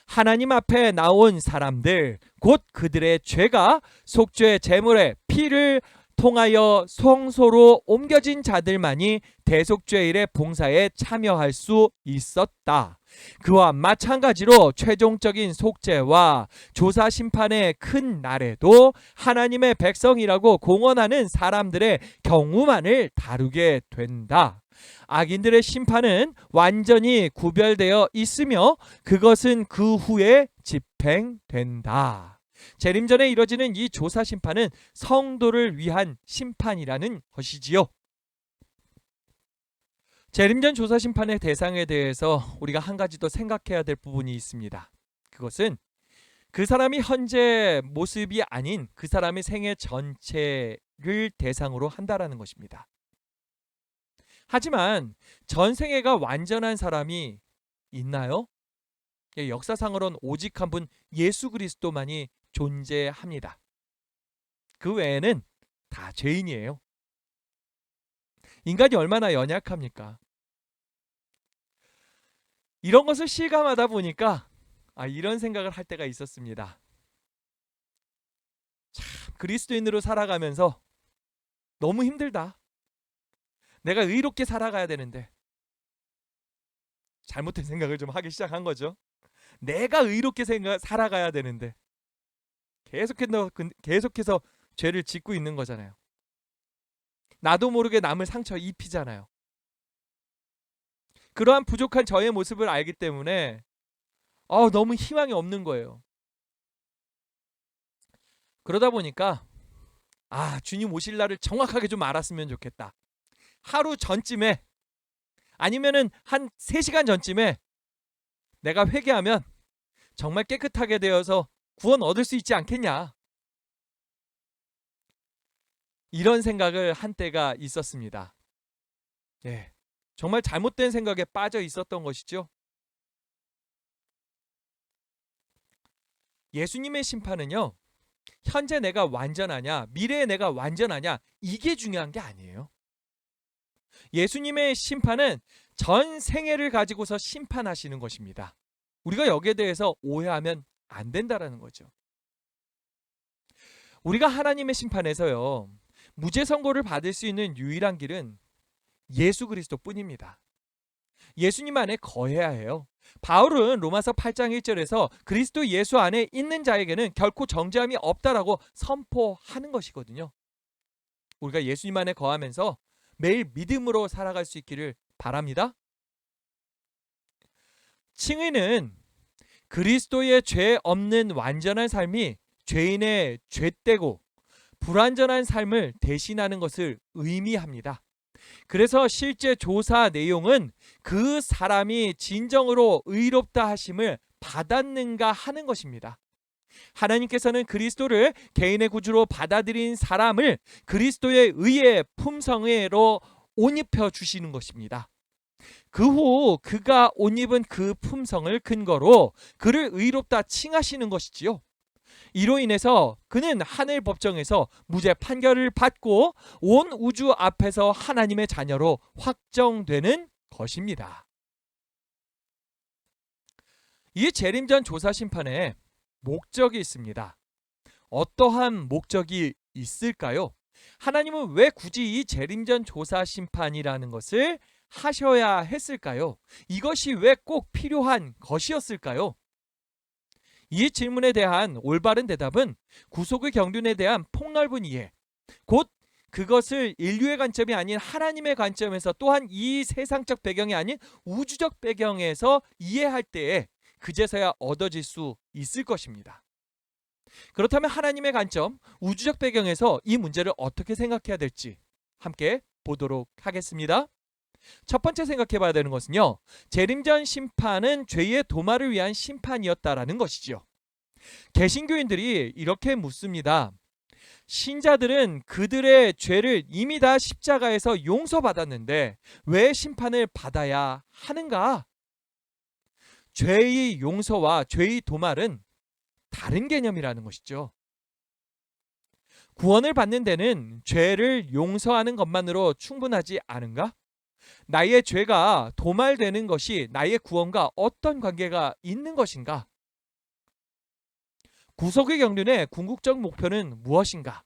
Speaker 1: 하나님 앞에 나온 사람들, 곧 그들의 죄가 속죄 제물의 피를 통하여 성소로 옮겨진 자들만이 대속죄일의 봉사에 참여할 수 있었다. 그와 마찬가지로 최종적인 속죄와 조사 심판의 큰 날에도 하나님의 백성이라고 공언하는 사람들의 경우만을 다루게 된다. 악인들의 심판은 완전히 구별되어 있으며 그것은 그 후에 집행된다. 재림전에 이뤄지는 이 조사 심판은 성도를 위한 심판이라는 것이지요. 재림전 조사 심판의 대상에 대해서 우리가 한 가지 더 생각해야 될 부분이 있습니다. 그것은 그 사람이 현재 모습이 아닌 그 사람의 생애 전체를 대상으로 한다라는 것입니다. 하지만 전생애가 완전한 사람이 있나요? 역사상으로는 오직 한 분 예수 그리스도만이 존재합니다. 그 외에는 다 죄인이에요. 인간이 얼마나 연약합니까? 이런 것을 실감하다 보니까 이런 생각을 할 때가 있었습니다. 참, 그리스도인으로 살아가면서 너무 힘들다. 내가 의롭게 살아가야 되는데. 잘못된 생각을 좀 하기 시작한 거죠. 내가 의롭게 살아가야 되는데 계속해서 죄를 짓고 있는 거잖아요. 나도 모르게 남을 상처 입히잖아요. 그러한 부족한 저의 모습을 알기 때문에 너무 희망이 없는 거예요. 그러다 보니까 주님 오실 날을 정확하게 좀 알았으면 좋겠다. 하루 전쯤에 아니면은 한 3시간 전쯤에 내가 회개하면 정말 깨끗하게 되어서 구원 얻을 수 있지 않겠냐. 이런 생각을 한 때가 있었습니다. 네, 정말 잘못된 생각에 빠져 있었던 것이죠. 예수님의 심판은요, 현재 내가 완전하냐, 미래에 내가 완전하냐, 이게 중요한 게 아니에요. 예수님의 심판은 전 생애를 가지고서 심판하시는 것입니다. 우리가 여기에 대해서 오해하면 안 된다라는 거죠. 우리가 하나님의 심판에서요, 무죄 선고를 받을 수 있는 유일한 길은 예수 그리스도뿐입니다. 예수님 안에 거해야 해요. 바울은 로마서 8장 1절에서 그리스도 예수 안에 있는 자에게는 결코 정죄함이 없다라고 선포하는 것이거든요. 우리가 예수님 안에 거하면서 매일 믿음으로 살아갈 수 있기를 바랍니다. 칭의는 그리스도의 죄 없는 완전한 삶이 죄인의 죄되고 불완전한 삶을 대신하는 것을 의미합니다. 그래서 실제 조사 내용은 그 사람이 진정으로 의롭다 하심을 받았는가 하는 것입니다. 하나님께서는 그리스도를 개인의 구주로 받아들인 사람을 그리스도의 의의 품성으로 옷 입혀 주시는 것입니다. 그 후 그가 옷 입은 그 품성을 근거로 그를 의롭다 칭하시는 것이지요. 이로 인해서 그는 하늘 법정에서 무죄 판결을 받고 온 우주 앞에서 하나님의 자녀로 확정되는 것입니다. 이 재림전 조사 심판에 목적이 있습니다. 어떠한 목적이 있을까요? 하나님은 왜 굳이 이 재림전 조사 심판이라는 것을 하셔야 했을까요? 이것이 왜 꼭 필요한 것이었을까요? 이 질문에 대한 올바른 대답은 구속의 경륜에 대한 폭넓은 이해, 곧 그것을 인류의 관점이 아닌 하나님의 관점에서 또한 이 세상적 배경이 아닌 우주적 배경에서 이해할 때에 그제서야 얻어질 수 있을 것입니다. 그렇다면 하나님의 관점, 우주적 배경에서 이 문제를 어떻게 생각해야 될지 함께 보도록 하겠습니다. 첫 번째 생각해 봐야 되는 것은요, 재림전 심판은 죄의 도말을 위한 심판이었다라는 것이죠. 개신교인들이 이렇게 묻습니다. 신자들은 그들의 죄를 이미 다 십자가에서 용서받았는데 왜 심판을 받아야 하는가? 죄의 용서와 죄의 도말은 다른 개념이라는 것이죠. 구원을 받는 데는 죄를 용서하는 것만으로 충분하지 않은가? 나의 죄가 도말되는 것이 나의 구원과 어떤 관계가 있는 것인가? 구속의 경륜의 궁극적 목표는 무엇인가?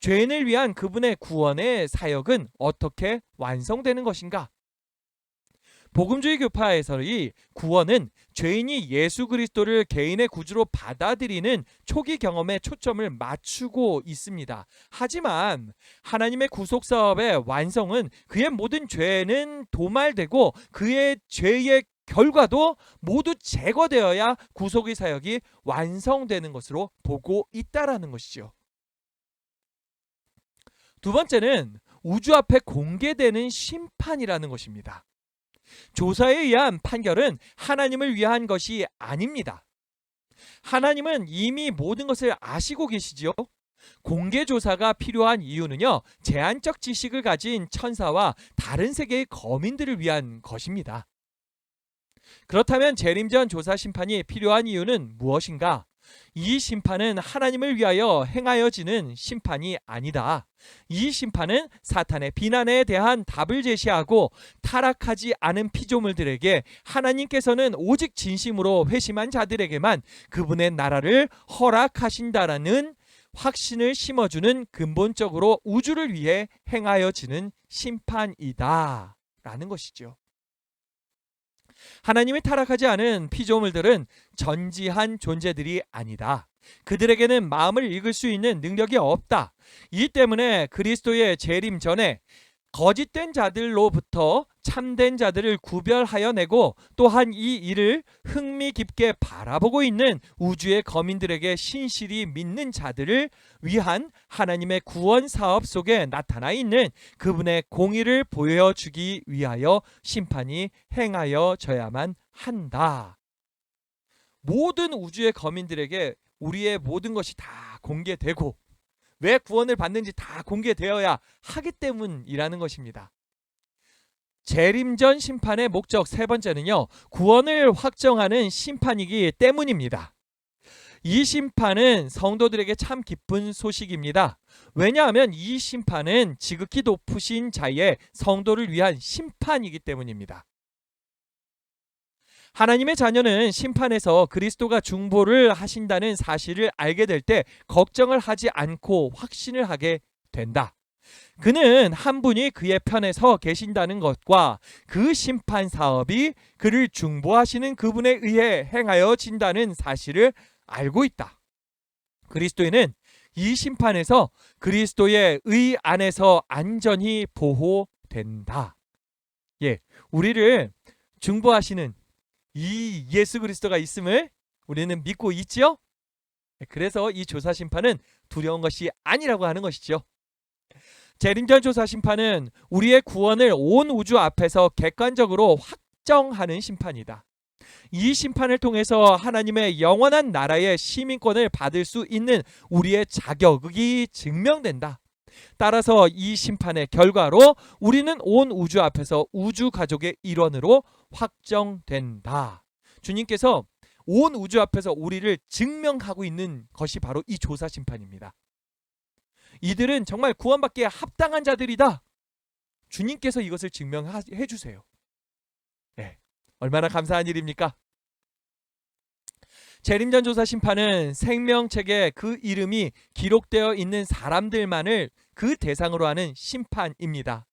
Speaker 1: 죄인을 위한 그분의 구원의 사역은 어떻게 완성되는 것인가? 복음주의 교파에서의 구원은 죄인이 예수 그리스도를 개인의 구주로 받아들이는 초기 경험에 초점을 맞추고 있습니다. 하지만 하나님의 구속 사업의 완성은 그의 모든 죄는 도말되고 그의 죄의 결과도 모두 제거되어야 구속의 사역이 완성되는 것으로 보고 있다라는 것이죠. 두 번째는 우주 앞에 공개되는 심판이라는 것입니다. 조사에 의한 판결은 하나님을 위한 것이 아닙니다. 하나님은 이미 모든 것을 아시고 계시지요. 공개 조사가 필요한 이유는요, 제한적 지식을 가진 천사와 다른 세계의 거민들을 위한 것입니다. 그렇다면 재림전 조사 심판이 필요한 이유는 무엇인가? 이 심판은 하나님을 위하여 행하여지는 심판이 아니다. 이 심판은 사탄의 비난에 대한 답을 제시하고 타락하지 않은 피조물들에게 하나님께서는 오직 진심으로 회심한 자들에게만 그분의 나라를 허락하신다라는 확신을 심어주는 근본적으로 우주를 위해 행하여지는 심판이다 라는 것이죠. 하나님이 타락하지 않은 피조물들은 전지한 존재들이 아니다. 그들에게는 마음을 읽을 수 있는 능력이 없다. 이 때문에 그리스도의 재림 전에 거짓된 자들로부터 참된 자들을 구별하여 내고 또한 이 일을 흥미 깊게 바라보고 있는 우주의 거민들에게 신실히 믿는 자들을 위한 하나님의 구원 사업 속에 나타나 있는 그분의 공의를 보여주기 위하여 심판이 행하여져야만 한다. 모든 우주의 거민들에게 우리의 모든 것이 다 공개되고 왜 구원을 받는지 다 공개되어야 하기 때문이라는 것입니다. 재림전 심판의 목적 세 번째는요, 구원을 확정하는 심판이기 때문입니다. 이 심판은 성도들에게 참 기쁜 소식입니다. 왜냐하면 이 심판은 지극히 높으신 자의 성도를 위한 심판이기 때문입니다. 하나님의 자녀는 심판에서 그리스도가 중보를 하신다는 사실을 알게 될 때 걱정을 하지 않고 확신을 하게 된다. 그는 한 분이 그의 편에 서 계신다는 것과 그 심판 사업이 그를 중보하시는 그분에 의해 행하여진다는 사실을 알고 있다. 그리스도인은 이 심판에서 그리스도의 의 안에서 안전히 보호된다. 우리를 중보하시는 이 예수 그리스도가 있음을 우리는 믿고 있지요? 그래서 이 조사 심판은 두려운 것이 아니라고 하는 것이죠. 재림전 조사 심판은 우리의 구원을 온 우주 앞에서 객관적으로 확정하는 심판이다. 이 심판을 통해서 하나님의 영원한 나라의 시민권을 받을 수 있는 우리의 자격이 증명된다. 따라서 이 심판의 결과로 우리는 온 우주 앞에서 우주 가족의 일원으로 확정된다. 주님께서 온 우주 앞에서 우리를 증명하고 있는 것이 바로 이 조사 심판입니다. 이들은 정말 구원받기에 합당한 자들이다. 주님께서 이것을 증명해 주세요. 얼마나 감사한 일입니까? 재림전 조사 심판은 생명책에 그 이름이 기록되어 있는 사람들만을 그 대상으로 하는 심판입니다.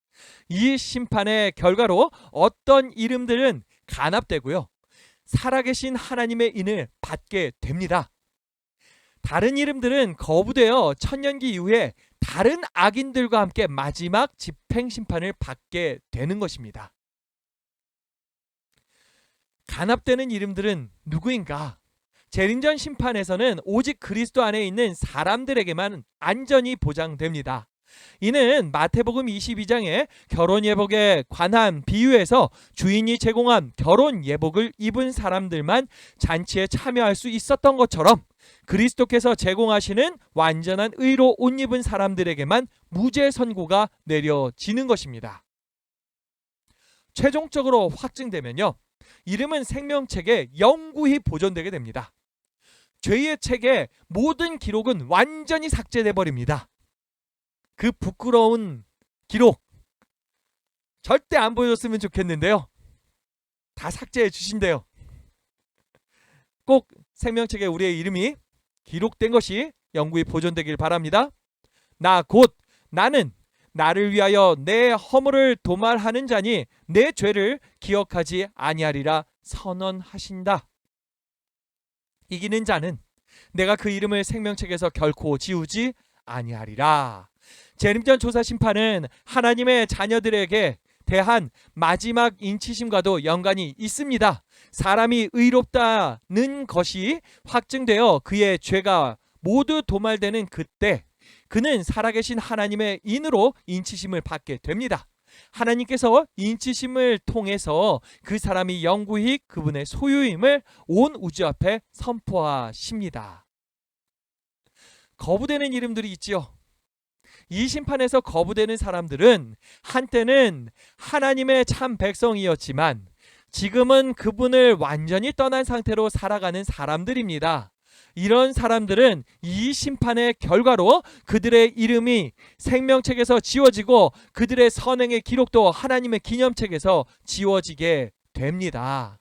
Speaker 1: 이 심판의 결과로 어떤 이름들은 간합되고요, 살아계신 하나님의 인을 받게 됩니다. 다른 이름들은 거부되어 천년기 이후에 다른 악인들과 함께 마지막 집행심판을 받게 되는 것입니다. 간합되는 이름들은 누구인가? 재림전 심판에서는 오직 그리스도 안에 있는 사람들에게만 안전이 보장됩니다. 이는 마태복음 22장의 결혼 예복에 관한 비유에서 주인이 제공한 결혼 예복을 입은 사람들만 잔치에 참여할 수 있었던 것처럼 그리스도께서 제공하시는 완전한 의로 옷 입은 사람들에게만 무죄 선고가 내려지는 것입니다. 최종적으로 확증되면요, 이름은 생명책에 영구히 보존되게 됩니다. 죄의 책의 모든 기록은 완전히 삭제돼 버립니다. 그 부끄러운 기록 절대 안 보여줬으면 좋겠는데요, 다 삭제해 주신대요. 꼭 생명책에 우리의 이름이 기록된 것이 영구히 보존되길 바랍니다. 나는 나를 위하여 내 허물을 도말하는 자니 내 죄를 기억하지 아니하리라 선언하신다. 이기는 자는 내가 그 이름을 생명책에서 결코 지우지 아니하리라. 재림전 조사 심판은 하나님의 자녀들에게 대한 마지막 인치심과도 연관이 있습니다. 사람이 의롭다는 것이 확증되어 그의 죄가 모두 도말되는 그때 그는 살아계신 하나님의 인으로 인치심을 받게 됩니다. 하나님께서 인치심을 통해서 그 사람이 영구히 그분의 소유임을 온 우주 앞에 선포하십니다. 거부되는 이름들이 있지요. 이 심판에서 거부되는 사람들은 한때는 하나님의 참 백성이었지만 지금은 그분을 완전히 떠난 상태로 살아가는 사람들입니다. 이런 사람들은 이 심판의 결과로 그들의 이름이 생명책에서 지워지고 그들의 선행의 기록도 하나님의 기념책에서 지워지게 됩니다.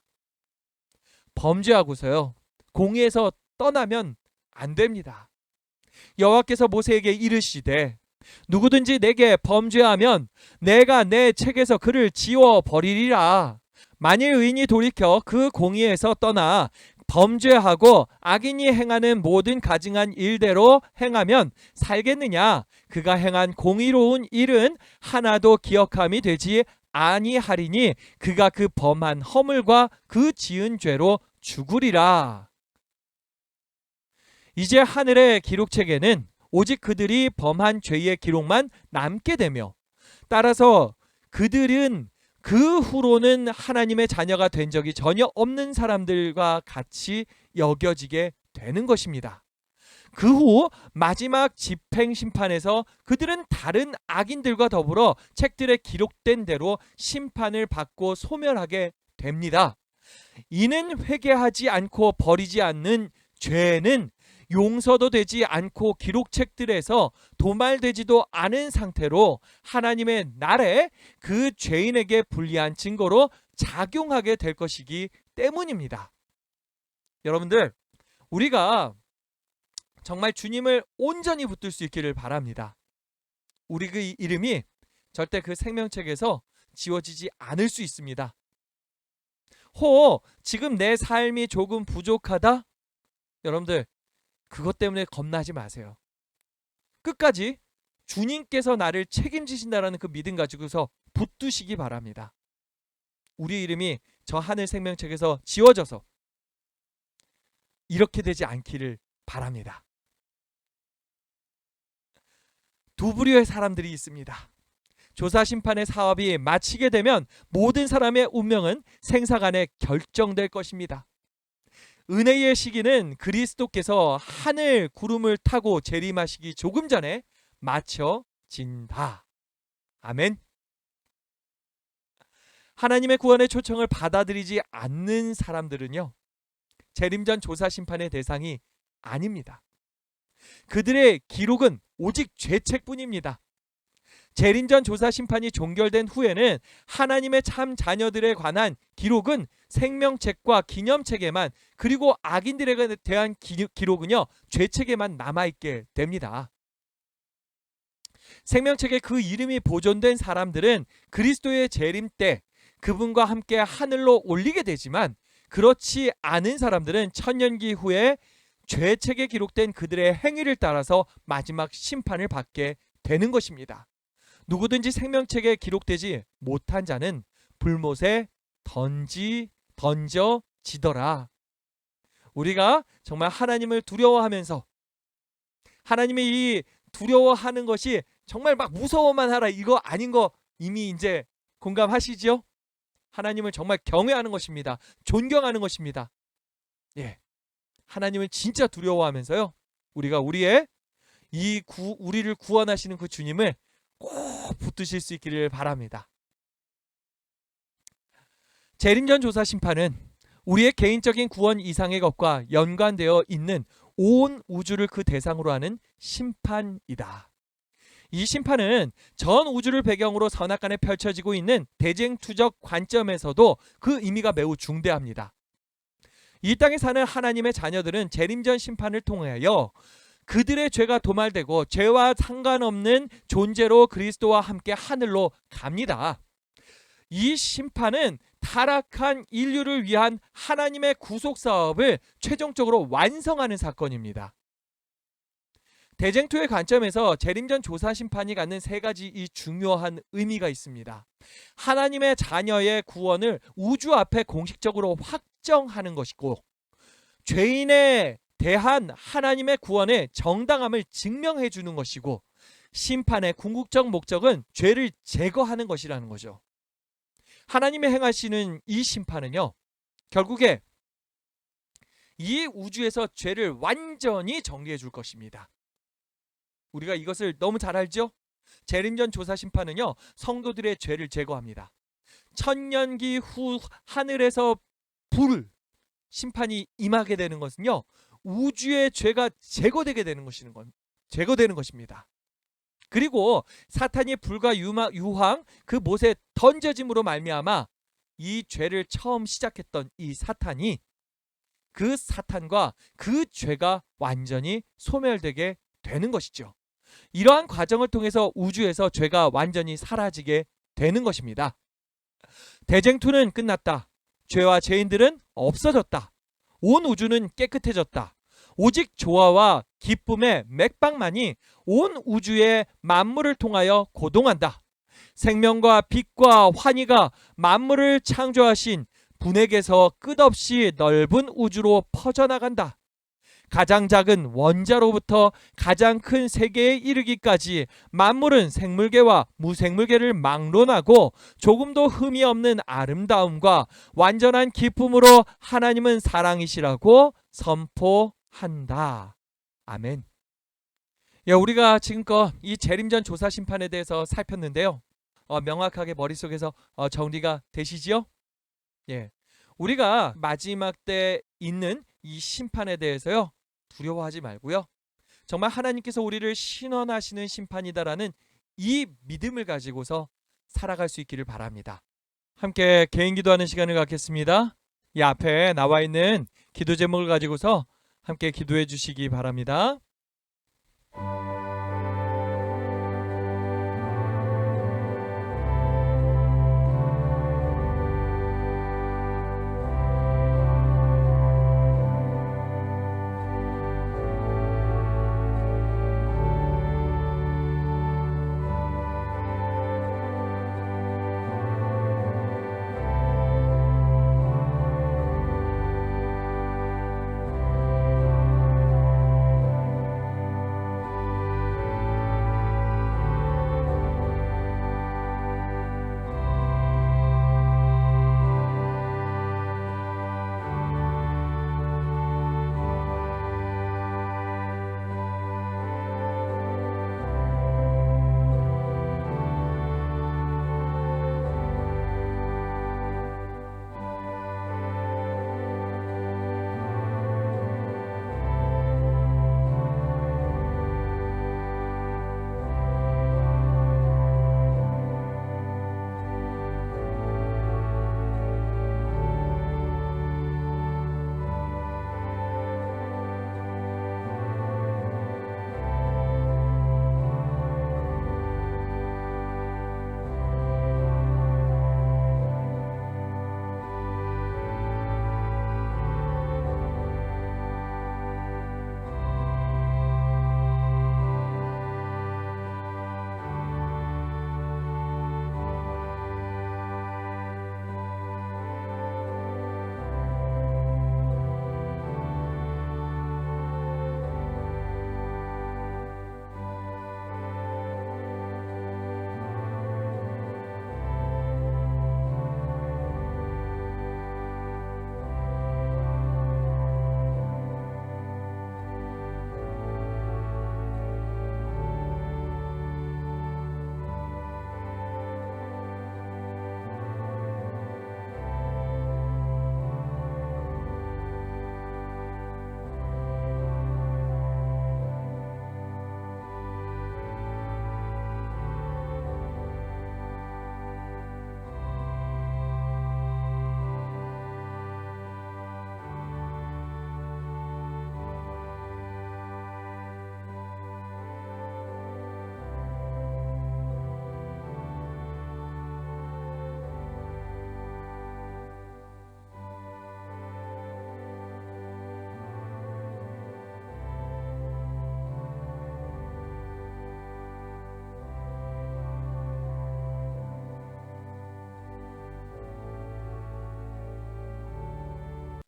Speaker 1: 범죄하고서요, 공의에서 떠나면 안 됩니다. 여호와께서 모세에게 이르시되 누구든지 내게 범죄하면 내가 내 책에서 그를 지워 버리리라. 만일 의인이 돌이켜 그 공의에서 떠나 범죄하고 악인이 행하는 모든 가증한 일대로 행하면 살겠느냐? 그가 행한 공의로운 일은 하나도 기억함이 되지 아니하리니 그가 그 범한 허물과 그 지은 죄로 죽으리라. 이제 하늘의 기록책에는 오직 그들이 범한 죄의 기록만 남게 되며, 따라서 그들은 그 후로는 하나님의 자녀가 된 적이 전혀 없는 사람들과 같이 여겨지게 되는 것입니다. 그 후 마지막 집행심판에서 그들은 다른 악인들과 더불어 책들에 기록된 대로 심판을 받고 소멸하게 됩니다. 이는 회개하지 않고 버리지 않는 죄는 용서도 되지 않고 기록책들에서 도말되지도 않은 상태로 하나님의 날에 그 죄인에게 불리한 증거로 작용하게 될 것이기 때문입니다. 여러분들, 우리가 정말 주님을 온전히 붙들 수 있기를 바랍니다. 우리 그 이름이 절대 그 생명책에서 지워지지 않을 수 있습니다. 지금 내 삶이 조금 부족하다? 여러분들, 그것 때문에 겁나지 마세요. 끝까지 주님께서 나를 책임지신다라는 그 믿음 가지고서 붙드시기 바랍니다. 우리 이름이 저 하늘 생명책에서 지워져서 이렇게 되지 않기를 바랍니다. 두 부류의 사람들이 있습니다. 조사심판의 사업이 마치게 되면 모든 사람의 운명은 생사간에 결정될 것입니다. 은혜의 시기는 그리스도께서 하늘 구름을 타고 재림하시기 조금 전에 마쳐진다. 아멘. 하나님의 구원의 초청을 받아들이지 않는 사람들은요, 재림전 조사심판의 대상이 아닙니다. 그들의 기록은 오직 죄책뿐입니다. 재림전 조사심판이 종결된 후에는 하나님의 참 자녀들에 관한 기록은 생명책과 기념책에만, 그리고 악인들에 대한 기록은요, 죄책에만 남아있게 됩니다. 생명책에 그 이름이 보존된 사람들은 그리스도의 재림 때 그분과 함께 하늘로 올리게 되지만, 그렇지 않은 사람들은 천년기 후에 죄책에 기록된 그들의 행위를 따라서 마지막 심판을 받게 되는 것입니다. 누구든지 생명책에 기록되지 못한 자는 불못에 던져지더라. 우리가 정말 하나님을 두려워하면서, 하나님의 이 두려워하는 것이 정말 막 무서워만 하라 이거 아닌 거 이미 이제 공감하시죠? 하나님을 정말 경외하는 것입니다. 존경하는 것입니다. 예, 하나님을 진짜 두려워하면서요, 우리가 우리의 우리를 구원하시는 그 주님을 꼭 붙드실 수 있기를 바랍니다. 재림전 조사 심판은 우리의 개인적인 구원 이상의 것과 연관되어 있는 온 우주를 그 대상으로 하는 심판이다. 이 심판은 전 우주를 배경으로 선악간에 펼쳐지고 있는 대쟁투적 관점에서도 그 의미가 매우 중대합니다. 이 땅에 사는 하나님의 자녀들은 재림전 심판을 통하여 그들의 죄가 도말되고 죄와 상관없는 존재로 그리스도와 함께 하늘로 갑니다. 이 심판은 타락한 인류를 위한 하나님의 구속 사업을 최종적으로 완성하는 사건입니다. 대쟁투의 관점에서 재림전 조사 심판이 갖는 세 가지 이 중요한 의미가 있습니다. 하나님의 자녀의 구원을 우주 앞에 공식적으로 확정하는 것이고, 죄인에 대한 하나님의 구원의 정당함을 증명해 주는 것이고, 심판의 궁극적 목적은 죄를 제거하는 것이라는 거죠. 하나님이 행하시는 이 심판은요, 결국에 이 우주에서 죄를 완전히 정리해 줄 것입니다. 우리가 이것을 너무 잘 알죠? 재림전 조사 심판은요, 성도들의 죄를 제거합니다. 천년기 후 하늘에서 심판이 임하게 되는 것은요, 우주의 죄가 제거되게 되는 제거되는 것입니다. 그리고 사탄이 불과 유황 그 못에 던져짐으로 말미암아 이 죄를 처음 시작했던 이 사탄이 그 사탄과 그 죄가 완전히 소멸되게 되는 것이죠. 이러한 과정을 통해서 우주에서 죄가 완전히 사라지게 되는 것입니다. 대쟁투는 끝났다. 죄와 죄인들은 없어졌다. 온 우주는 깨끗해졌다. 오직 조화와 기쁨의 맥박만이 온 우주의 만물을 통하여 고동한다. 생명과 빛과 환희가 만물을 창조하신 분에게서 끝없이 넓은 우주로 퍼져나간다. 가장 작은 원자로부터 가장 큰 세계에 이르기까지 만물은 생물계와 무생물계를 막론하고 조금도 흠이 없는 아름다움과 완전한 기쁨으로 하나님은 사랑이시라고 선포한다. 아멘. 우리가 지금껏 이 재림전 조사 심판에 대해서 살폈는데요. 명확하게 머릿속에서 정리가 되시지요? 예. 우리가 마지막 때 있는 이 심판에 대해서요. 두려워하지 말고요. 정말 하나님께서 우리를 신원하시는 심판이다라는 이 믿음을 가지고서 살아갈 수 있기를 바랍니다. 함께 개인 기도하는 시간을 갖겠습니다. 이 앞에 나와 있는 기도 제목을 가지고서 함께 기도해 주시기 바랍니다.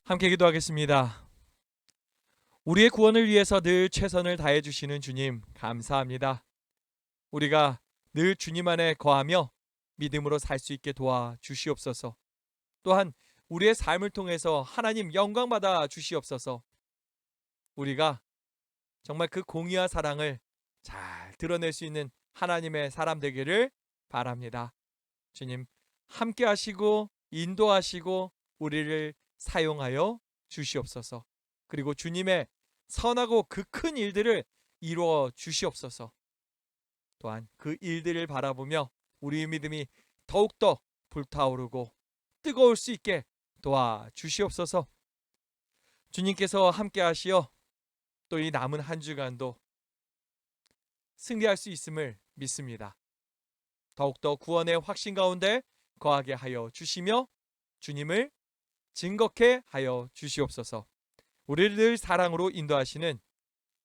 Speaker 1: 함께 기도하겠습니다. 우리의 구원을 위해서 늘 최선을 다해 주시는 주님 감사합니다. 우리가 늘 주님 안에 거하며 믿음으로 살 수 있게 도와 주시옵소서. 또한 우리의 삶을 통해서 하나님 영광 받아 주시옵소서. 우리가 정말 그 공의와 사랑을 잘 드러낼 수 있는 하나님의 사람 되기를 바랍니다. 주님 함께 하시고 인도하시고 우리를 사용하여 주시옵소서. 그리고 주님의 선하고 그 큰 일들을 이루어 주시옵소서. 또한 그 일들을 바라보며 우리의 믿음이 더욱더 불타오르고 뜨거울 수 있게 도와 주시옵소서. 주님께서 함께 하시어 또 이 남은 한 주간도 승리할 수 있음을 믿습니다. 더욱더 구원의 확신 가운데 거하게 하여 주시며 주님을 증거케 하여 주시옵소서. 우리를 늘 사랑으로 인도하시는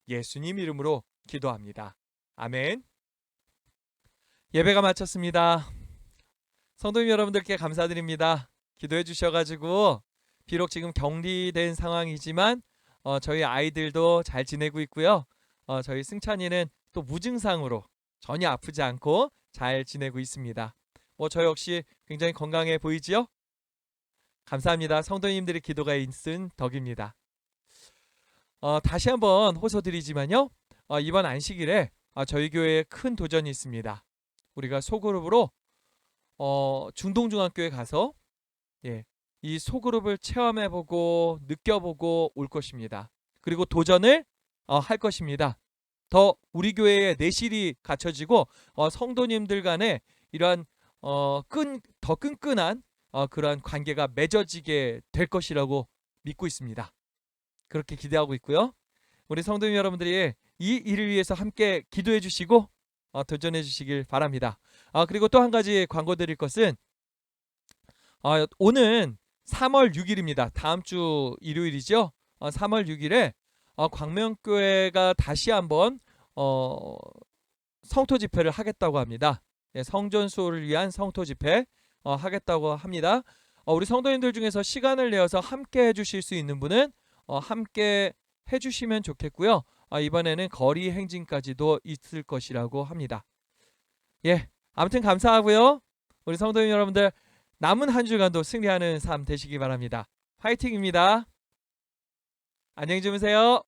Speaker 1: 예수님 이름으로 기도합니다. 아멘. 예배가 마쳤습니다. 성도님 여러분들께 감사드립니다. 기도해 주셔가지고 비록 지금 격리된 상황이지만 저희 아이들도 잘 지내고 있고요. 저희 승찬이는 또 무증상으로 전혀 아프지 않고 잘 지내고 있습니다. 저 역시 굉장히 건강해 보이지요? 감사합니다. 성도님들의 기도가 있은 덕입니다. 다시 한번 호소드리지만요. 이번 안식일에 저희 교회에 큰 도전이 있습니다. 우리가 소그룹으로 중동중학교에 가서 이 소그룹을 체험해보고 느껴보고 올 것입니다. 그리고 도전을 할 것입니다. 더 우리 교회에 내실이 갖춰지고 성도님들 간에 이러한 더 끈끈한 그러한 관계가 맺어지게 될 것이라고 믿고 있습니다. 그렇게 기대하고 있고요. 우리 성도님 여러분들이 이 일을 위해서 함께 기도해 주시고 도전해 주시길 바랍니다. 그리고 또 한 가지 광고 드릴 것은 오는 3월 6일입니다. 다음 주 일요일이죠. 3월 6일에 광명교회가 다시 한번 성토 집회를 하겠다고 합니다. 성전수호를 위한 성토 집회 하겠다고 합니다. 우리 성도님들 중에서 시간을 내어서 함께 해주실 수 있는 분은 함께 해주시면 좋겠고요. 이번에는 거리 행진까지도 있을 것이라고 합니다. 아무튼 감사하고요. 우리 성도님 여러분들 남은 한 주간도 승리하는 삶 되시기 바랍니다. 화이팅입니다. 안녕히 주무세요.